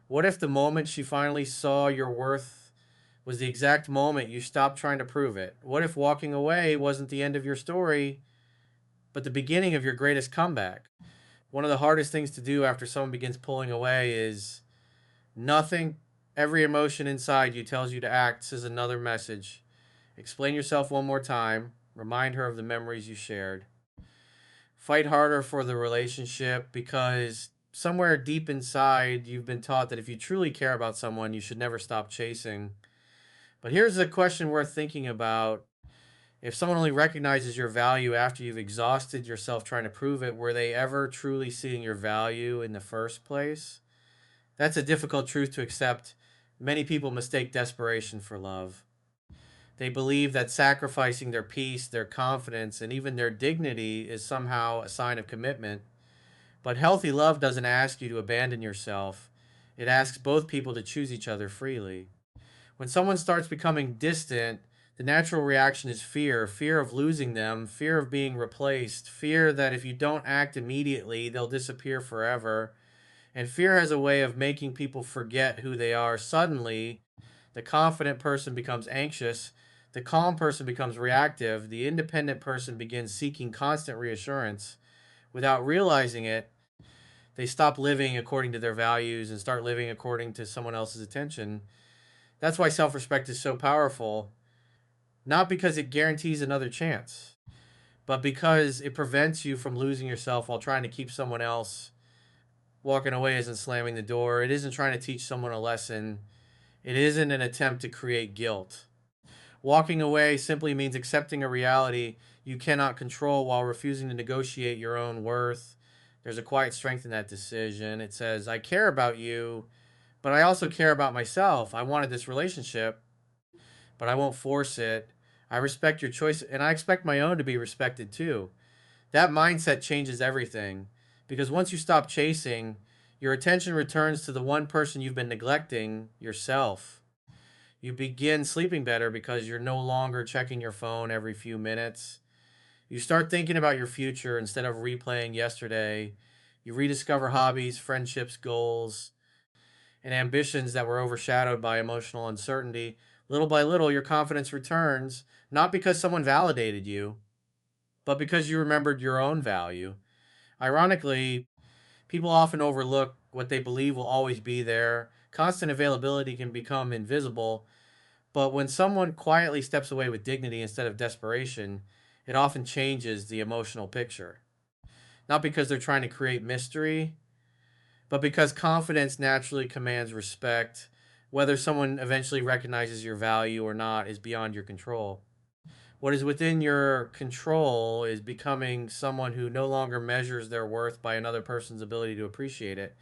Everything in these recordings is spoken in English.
What if the moment she finally saw your worth was the exact moment you stopped trying to prove it? What if walking away wasn't the end of your story, but the beginning of your greatest comeback? One of the hardest things to do after someone begins pulling away is nothing. Every emotion inside you tells you to act. This is another message. Explain yourself one more time. Remind her of the memories you shared. Fight harder for the relationship because somewhere deep inside you've been taught that if you truly care about someone, you should never stop chasing. But here's a question worth thinking about. If someone only recognizes your value after you've exhausted yourself trying to prove it, were they ever truly seeing your value in the first place? That's a difficult truth to accept. Many people mistake desperation for love. They believe that sacrificing their peace, their confidence, and even their dignity is somehow a sign of commitment. But healthy love doesn't ask you to abandon yourself, it asks both people to choose each other freely. When someone starts becoming distant, the natural reaction is fear of losing them, fear of being replaced, fear that if you don't act immediately, they'll disappear forever. And fear has a way of making people forget who they are. Suddenly, the confident person becomes anxious, the calm person becomes reactive, the independent person begins seeking constant reassurance. Without realizing it, they stop living according to their values and start living according to someone else's attention. That's why self respect is so powerful, not because it guarantees another chance, but because it prevents you from losing yourself while trying to keep someone else. Walking away isn't slamming the door, it isn't trying to teach someone a lesson, it isn't an attempt to create guilt. Walking away simply means accepting a reality you cannot control while refusing to negotiate your own worth. There's a quiet strength in that decision. It says, I care about you, but I also care about myself. I wanted this relationship, but I won't force it. I respect your choice, and I expect my own to be respected too. That mindset changes everything because once you stop chasing, your attention returns to the one person you've been neglecting, yourself. You begin sleeping better because you're no longer checking your phone every few minutes. You start thinking about your future instead of replaying yesterday. You rediscover hobbies, friendships, goals, and ambitions that were overshadowed by emotional uncertainty. Little by little, your confidence returns, not because someone validated you, but because you remembered your own value. Ironically, people often overlook what they believe will always be there. Constant availability can become invisible, but when someone quietly steps away with dignity instead of desperation, it often changes the emotional picture. Not because they're trying to create mystery, but because confidence naturally commands respect. Whether someone eventually recognizes your value or not is beyond your control. What is within your control is becoming someone who no longer measures their worth by another person's ability to appreciate it.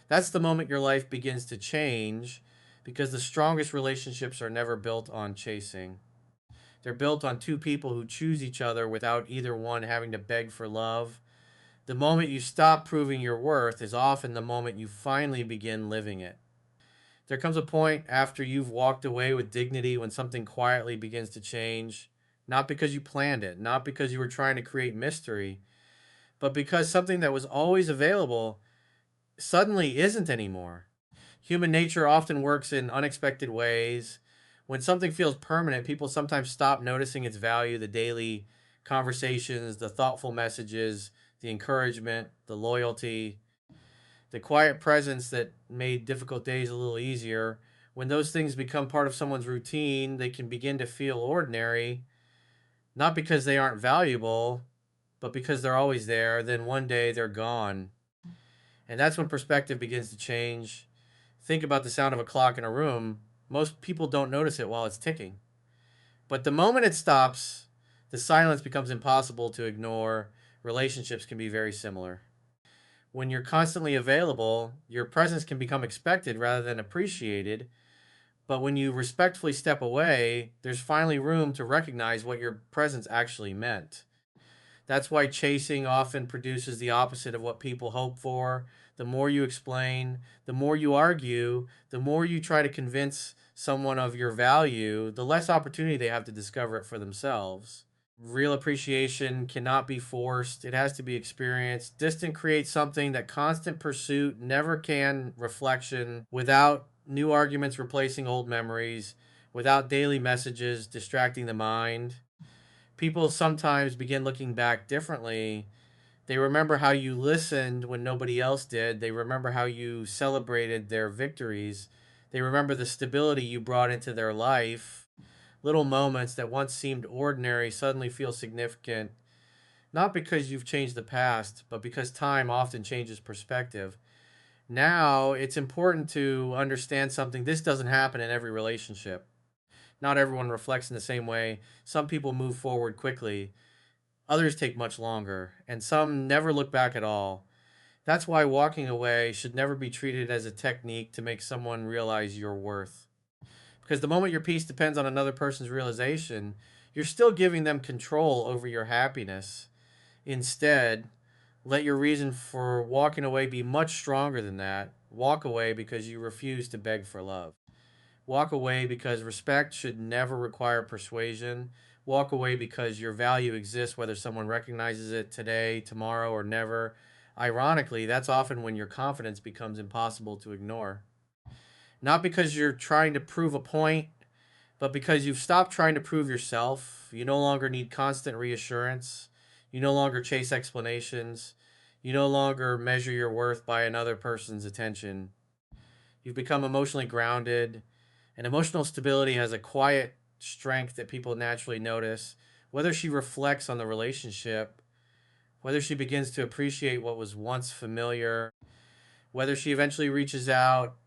That's the moment your life begins to change because the strongest relationships are never built on chasing. They're built on two people who choose each other without either one having to beg for love. The moment you stop proving your worth is often the moment you finally begin living it. There comes a point after you've walked away with dignity when something quietly begins to change, not because you planned it, not because you were trying to create mystery, but because something that was always available suddenly isn't anymore. Human nature often works in unexpected ways. When something feels permanent, people sometimes stop noticing its value, the daily conversations, the thoughtful messages, the encouragement, the loyalty, the quiet presence that made difficult days a little easier. When those things become part of someone's routine, they can begin to feel ordinary, not because they aren't valuable, but because they're always there. Then one day they're gone. And that's when perspective begins to change. Think about the sound of a clock in a room. Most people don't notice it while it's ticking. But the moment it stops, the silence becomes impossible to ignore. Relationships can be very similar. When you're constantly available, your presence can become expected rather than appreciated. But when you respectfully step away, there's finally room to recognize what your presence actually meant. That's why chasing often produces the opposite of what people hope for. The more you explain, the more you argue, the more you try to convince someone of your value, the less opportunity they have to discover it for themselves. Real appreciation cannot be forced, it has to be experienced. Distant creates something that constant pursuit never can. Reflection, without new arguments replacing old memories, without daily messages distracting the mind. People sometimes begin looking back differently. They remember how you listened when nobody else did. They remember how you celebrated their victories. They remember the stability you brought into their life. Little moments that once seemed ordinary suddenly feel significant, not because you've changed the past, but because time often changes perspective. Now, it's important to understand something. This doesn't happen in every relationship. Not everyone reflects in the same way. Some people move forward quickly, others take much longer, and some never look back at all. That's why walking away should never be treated as a technique to make someone realize your worth. Because the moment your peace depends on another person's realization, you're still giving them control over your happiness. Instead, let your reason for walking away be much stronger than that. Walk away because you refuse to beg for love. Walk away because respect should never require persuasion. Walk away because your value exists whether someone recognizes it today, tomorrow, or never. Ironically, that's often when your confidence becomes impossible to ignore. Not because you're trying to prove a point, but because you've stopped trying to prove yourself. You no longer need constant reassurance. You no longer chase explanations. You no longer measure your worth by another person's attention. You've become emotionally grounded, and emotional stability has a quiet strength that people naturally notice. Whether she reflects on the relationship, whether she begins to appreciate what was once familiar, whether she eventually reaches out,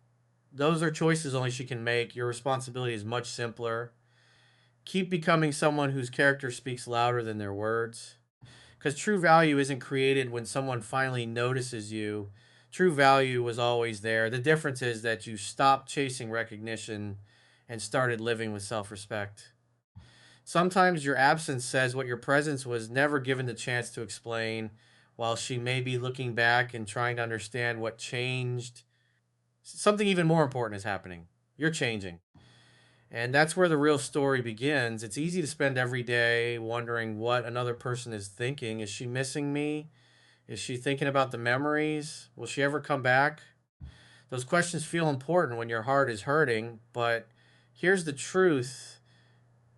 those are choices only she can make. Your responsibility is much simpler. Keep becoming someone whose character speaks louder than their words. Because true value isn't created when someone finally notices you. True value was always there. The difference is that you stopped chasing recognition and started living with self respect. Sometimes your absence says what your presence was never given the chance to explain, while she may be looking back and trying to understand what changed. Something even more important is happening. You're changing. And that's where the real story begins. It's easy to spend every day wondering what another person is thinking. Is she missing me? Is she thinking about the memories? Will she ever come back? Those questions feel important when your heart is hurting, but here's the truth.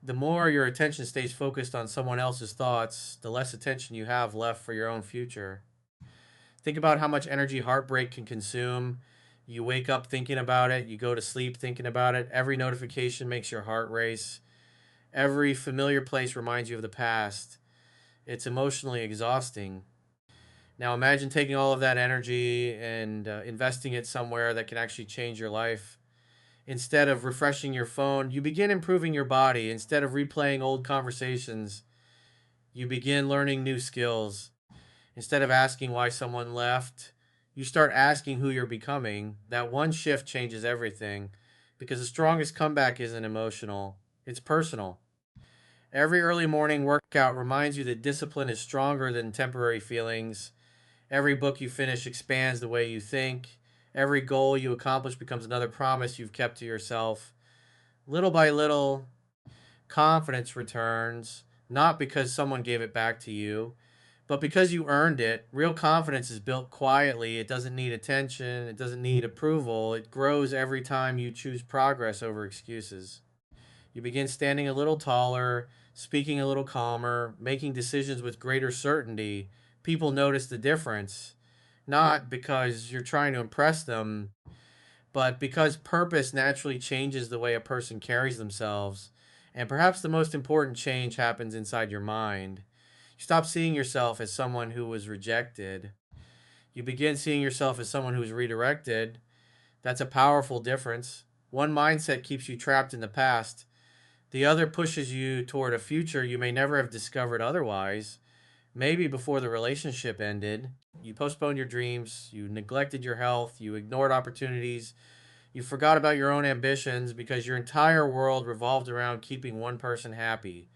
The more your attention stays focused on someone else's thoughts, the less attention you have left for your own future. Think about how much energy heartbreak can consume. You wake up thinking about it, you go to sleep thinking about it. Every notification makes your heart race. Every familiar place reminds you of the past. It's emotionally exhausting. Now imagine taking all of that energy and investing it somewhere that can actually change your life. Instead of refreshing your phone, you begin improving your body. Instead of replaying old conversations, you begin learning new skills. Instead of asking why someone left, you start asking who you're becoming. That one shift changes everything because the strongest comeback isn't emotional, it's personal. Every early morning workout reminds you that discipline is stronger than temporary feelings. Every book you finish expands the way you think. Every goal you accomplish becomes another promise you've kept to yourself. Little by little, confidence returns, not because someone gave it back to you, but because you earned it. Real confidence is built quietly. It doesn't need attention, it doesn't need approval. It grows every time you choose progress over excuses. You begin standing a little taller, speaking a little calmer, making decisions with greater certainty. People notice the difference, not because you're trying to impress them, but because purpose naturally changes the way a person carries themselves. And perhaps the most important change happens inside your mind. You stop seeing yourself as someone who was rejected. You begin seeing yourself as someone who was redirected. That's a powerful difference. One mindset keeps you trapped in the past, the other pushes you toward a future you may never have discovered otherwise. Maybe before the relationship ended, you postponed your dreams, you neglected your health, you ignored opportunities, you forgot about your own ambitions because your entire world revolved around keeping one person happy.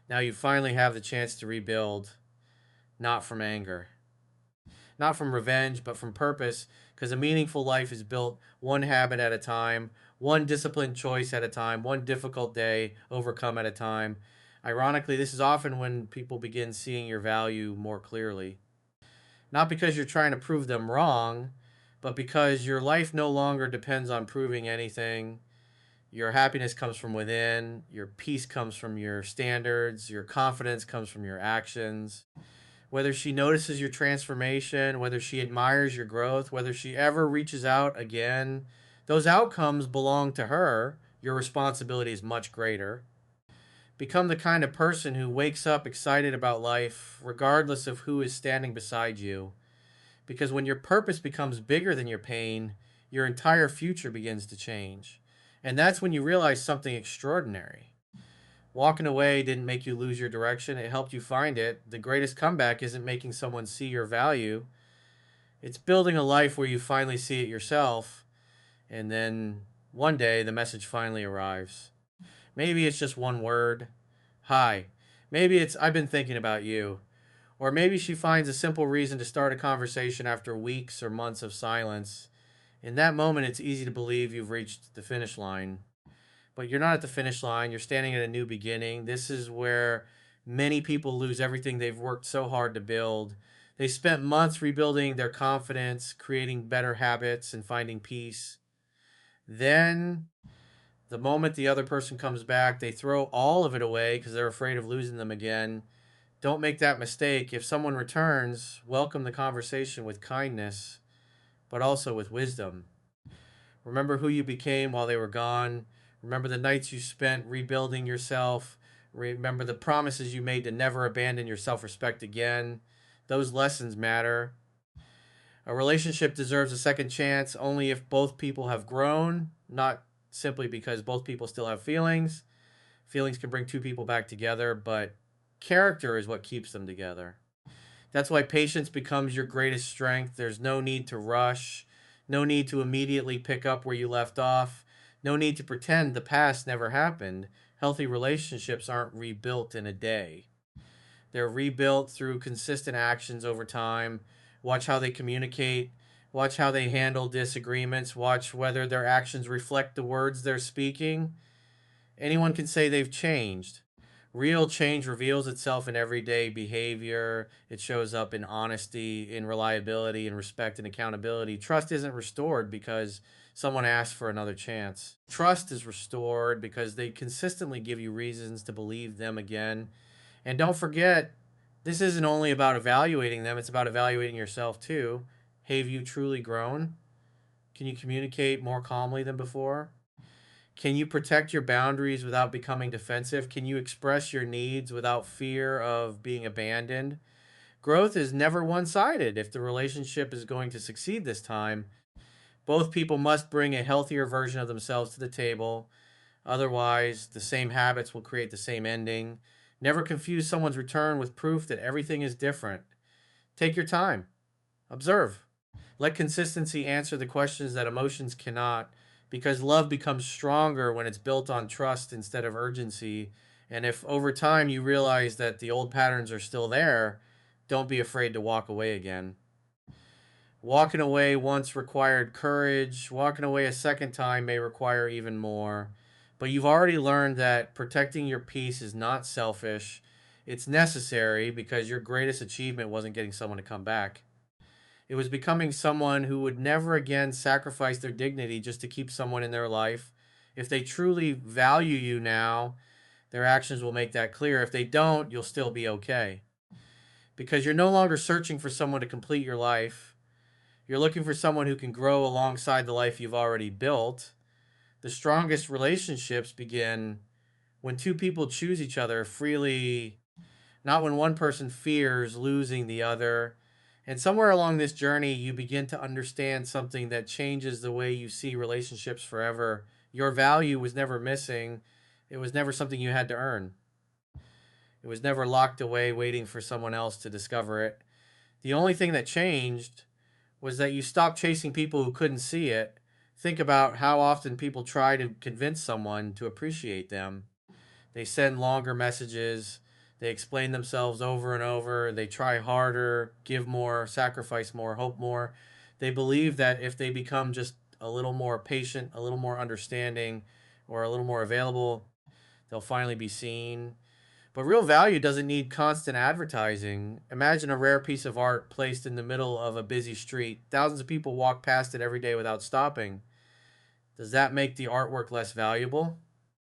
Now you finally have the chance to rebuild, not from anger, not from revenge, but from purpose, because a meaningful life is built one habit at a time, one disciplined choice at a time, one difficult day overcome at a time. Ironically, this is often when people begin seeing your value more clearly. Not because you're trying to prove them wrong, but because your life no longer depends on proving anything. Your happiness comes from within, your peace comes from your standards, your confidence comes from your actions. Whether she notices your transformation, whether she admires your growth, whether she ever reaches out again, those outcomes belong to her. Your responsibility is much greater. Become the kind of person who wakes up excited about life, regardless of who is standing beside you. Because when your purpose becomes bigger than your pain, your entire future begins to change. And that's when you realize something extraordinary. Walking away didn't make you lose your direction, it helped you find it. The greatest comeback isn't making someone see your value, it's building a life where you finally see it yourself, and then one day the message finally arrives. Maybe it's just one word, hi. Maybe it's, I've been thinking about you. Or maybe she finds a simple reason to start a conversation after weeks or months of silence. In that moment, it's easy to believe you've reached the finish line. But you're not at the finish line. You're standing at a new beginning. This is where many people lose everything they've worked so hard to build. They spent months rebuilding their confidence, creating better habits, and finding peace. Then, the moment the other person comes back, they throw all of it away because they're afraid of losing them again. Don't make that mistake. If someone returns, welcome the conversation with kindness, but also with wisdom. Remember who you became while they were gone. Remember the nights you spent rebuilding yourself. Remember the promises you made to never abandon your self respect again. Those lessons matter. A relationship deserves a second chance only if both people have grown, not simply because both people still have feelings. Feelings can bring two people back together, but character is what keeps them together. That's why patience becomes your greatest strength. There's no need to rush, no need to immediately pick up where you left off, no need to pretend the past never happened. Healthy relationships aren't rebuilt in a day, they're rebuilt through consistent actions over time. Watch how they communicate, watch how they handle disagreements, watch whether their actions reflect the words they're speaking. Anyone can say they've changed. Real change reveals itself in everyday behavior. It shows up in honesty, in reliability, in respect and accountability. Trust isn't restored because someone asks for another chance. Trust is restored because they consistently give you reasons to believe them again. And don't forget, this isn't only about evaluating them, it's about evaluating yourself too. Have you truly grown? Can you communicate more calmly than before? Can you protect your boundaries without becoming defensive? Can you express your needs without fear of being abandoned? Growth is never one sided. If the relationship is going to succeed this time, both people must bring a healthier version of themselves to the table. Otherwise, the same habits will create the same ending. Never confuse someone's return with proof that everything is different. Take your time, observe. Let consistency answer the questions that emotions cannot, because love becomes stronger when it's built on trust instead of urgency. And if over time you realize that the old patterns are still there, don't be afraid to walk away again. Walking away once required courage, walking away a second time may require even more. But you've already learned that protecting your peace is not selfish. It's necessary because your greatest achievement wasn't getting someone to come back. It was becoming someone who would never again sacrifice their dignity just to keep someone in their life. If they truly value you now, their actions will make that clear. If they don't, you'll still be okay. Because you're no longer searching for someone to complete your life. You're looking for someone who can grow alongside the life you've already built. The strongest relationships begin when two people choose each other freely, not when one person fears losing the other. And somewhere along this journey, you begin to understand something that changes the way you see relationships forever. Your value was never missing, it was never something you had to earn, it was never locked away waiting for someone else to discover it. The only thing that changed was that you stopped chasing people who couldn't see it. Think about how often people try to convince someone to appreciate them. They send longer messages. They explain themselves over and over. They try harder, give more, sacrifice more, hope more. They believe that if they become just a little more patient, a little more understanding, or a little more available, they'll finally be seen. But real value doesn't need constant advertising. Imagine a rare piece of art placed in the middle of a busy street. Thousands of people walk past it every day without stopping. Does that make the artwork less valuable?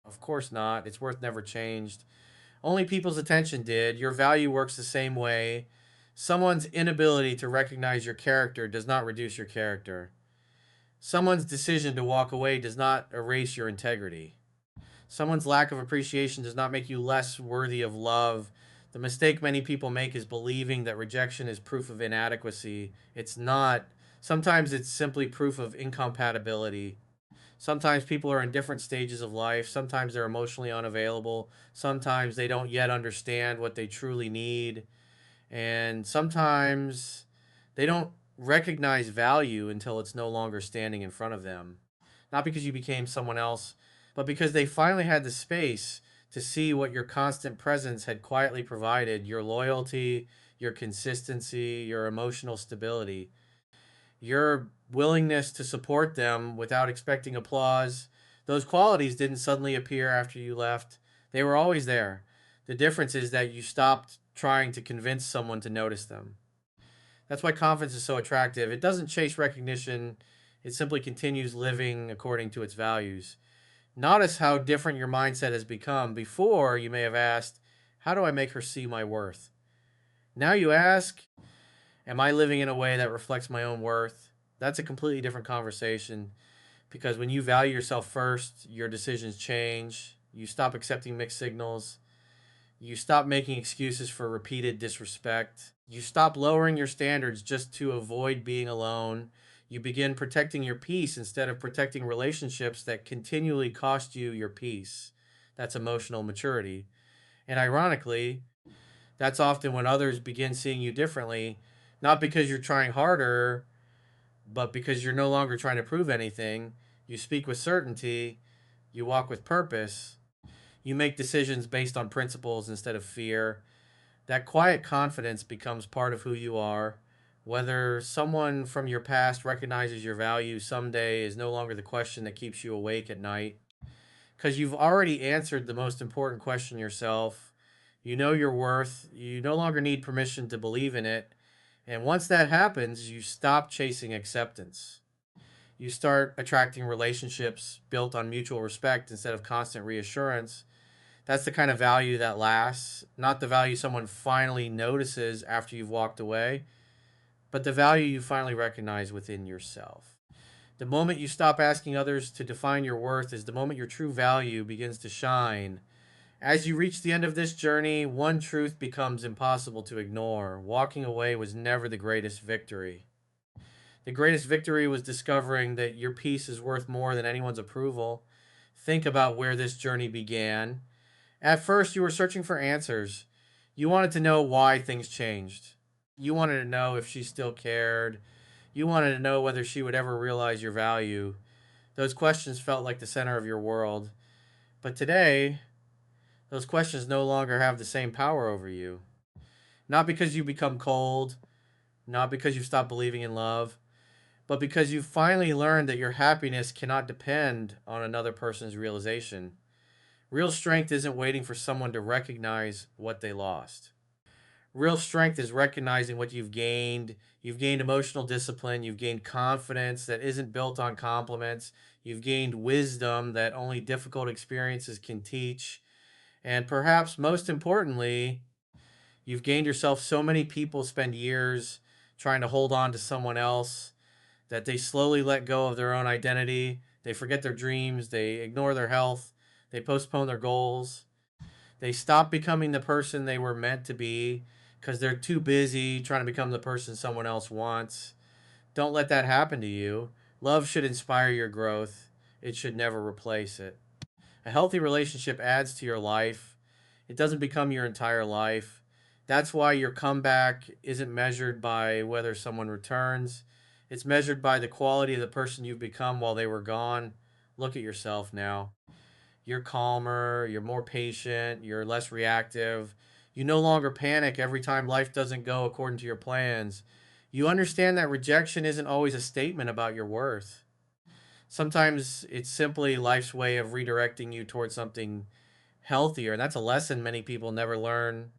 Of course not. Its worth never changed. Only people's attention did. Your value works the same way. Someone's inability to recognize your character does not reduce your character. Someone's decision to walk away does not erase your integrity. Someone's lack of appreciation does not make you less worthy of love. The mistake many people make is believing that rejection is proof of inadequacy. It's not. Sometimes it's simply proof of incompatibility. Sometimes people are in different stages of life. Sometimes they're emotionally unavailable. Sometimes they don't yet understand what they truly need. And sometimes they don't recognize value until it's no longer standing in front of them. Not because you became someone else, but because they finally had the space to see what your constant presence had quietly provided: your loyalty, your consistency, your emotional stability, your willingness to support them without expecting applause. Those qualities didn't suddenly appear after you left, they were always there. The difference is that you stopped trying to convince someone to notice them. That's why confidence is so attractive. It doesn't chase recognition, it simply continues living according to its values. Notice how different your mindset has become. Before, you may have asked, how do I make her see my worth? Now you ask, am I living in a way that reflects my own worth? That's a completely different conversation, because when you value yourself first, your decisions change. You stop accepting mixed signals. You stop making excuses for repeated disrespect. You stop lowering your standards just to avoid being alone. You begin protecting your peace instead of protecting relationships that continually cost you your peace. That's emotional maturity. And ironically, that's often when others begin seeing you differently, not because you're trying harder, but because you're no longer trying to prove anything. You speak with certainty, you walk with purpose, you make decisions based on principles instead of fear. That quiet confidence becomes part of who you are. Whether someone from your past recognizes your value someday is no longer the question that keeps you awake at night, because you've already answered the most important question yourself. You know your worth. You no longer need permission to believe in it. And once that happens, you stop chasing acceptance. You start attracting relationships built on mutual respect instead of constant reassurance. That's the kind of value that lasts, not the value someone finally notices after you've walked away, but the value you finally recognize within yourself. The moment you stop asking others to define your worth is the moment your true value begins to shine. As you reach the end of this journey, one truth becomes impossible to ignore: walking away was never the greatest victory. The greatest victory was discovering that your peace is worth more than anyone's approval. Think about where this journey began. At first, you were searching for answers. You wanted to know why things changed. You wanted to know if she still cared. You wanted to know whether she would ever realize your value. Those questions felt like the center of your world. But today, those questions no longer have the same power over you. Not because you become cold, not because you stop believing in love, but because you finally learned that your happiness cannot depend on another person's realization. Real strength isn't waiting for someone to recognize what they lost. Real strength is recognizing what you've gained. You've gained emotional discipline. You've gained confidence that isn't built on compliments. You've gained wisdom that only difficult experiences can teach. And perhaps most importantly, you've gained yourself. So many people spend years trying to hold on to someone else that they slowly let go of their own identity. They forget their dreams. They ignore their health. They postpone their goals. They stop becoming the person they were meant to be because they're too busy trying to become the person someone else wants. Don't let that happen to you. Love should inspire your growth, it should never replace it. A healthy relationship adds to your life, it doesn't become your entire life. That's why your comeback isn't measured by whether someone returns, it's measured by the quality of the person you've become while they were gone. Look at yourself now. You're calmer, you're more patient, you're less reactive. You no longer panic every time life doesn't go according to your plans. You understand that rejection isn't always a statement about your worth. Sometimes it's simply life's way of redirecting you towards something healthier. And that's a lesson many people never learn.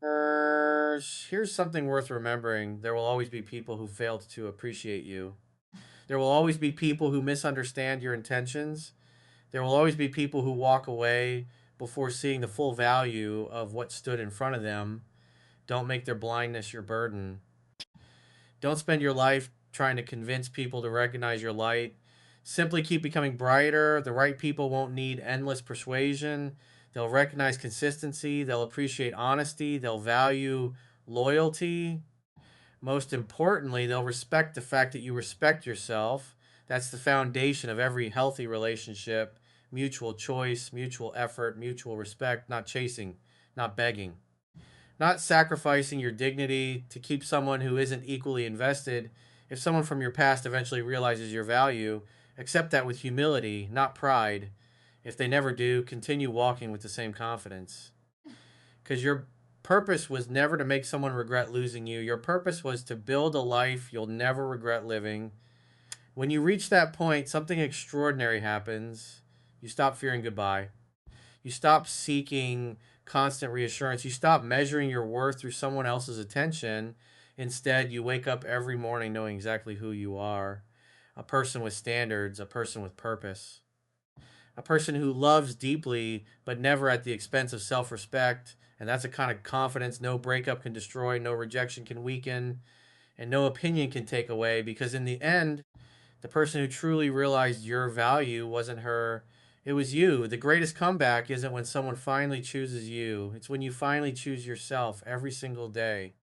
Here's something worth remembering: there will always be people who failed to appreciate you. There will always be people who misunderstand your intentions. There will always be people who walk away before seeing the full value of what stood in front of them. Don't make their blindness your burden. Don't spend your life trying to convince people to recognize your light. Simply keep becoming brighter. The right people won't need endless persuasion. They'll recognize consistency. They'll appreciate honesty. They'll value loyalty. Most importantly, they'll respect the fact that you respect yourself. That's the foundation of every healthy relationship: mutual choice, mutual effort, mutual respect, not chasing, not begging, not sacrificing your dignity to keep someone who isn't equally invested. If someone from your past eventually realizes your value, accept that with humility, not pride. If they never do, continue walking with the same confidence. Because your purpose was never to make someone regret losing you. Your purpose was to build a life you'll never regret living. When you reach that point, something extraordinary happens. You stop fearing goodbye. You stop seeking constant reassurance. You stop measuring your worth through someone else's attention. Instead, you wake up every morning knowing exactly who you are: a person with standards, a person with purpose, a person who loves deeply but never at the expense of self respect. And that's a kind of confidence no breakup can destroy, no rejection can weaken, and no opinion can take away. Because in the end, the person who truly realized your value wasn't her, it was you. The greatest comeback isn't when someone finally chooses you, it's when you finally choose yourself every single day.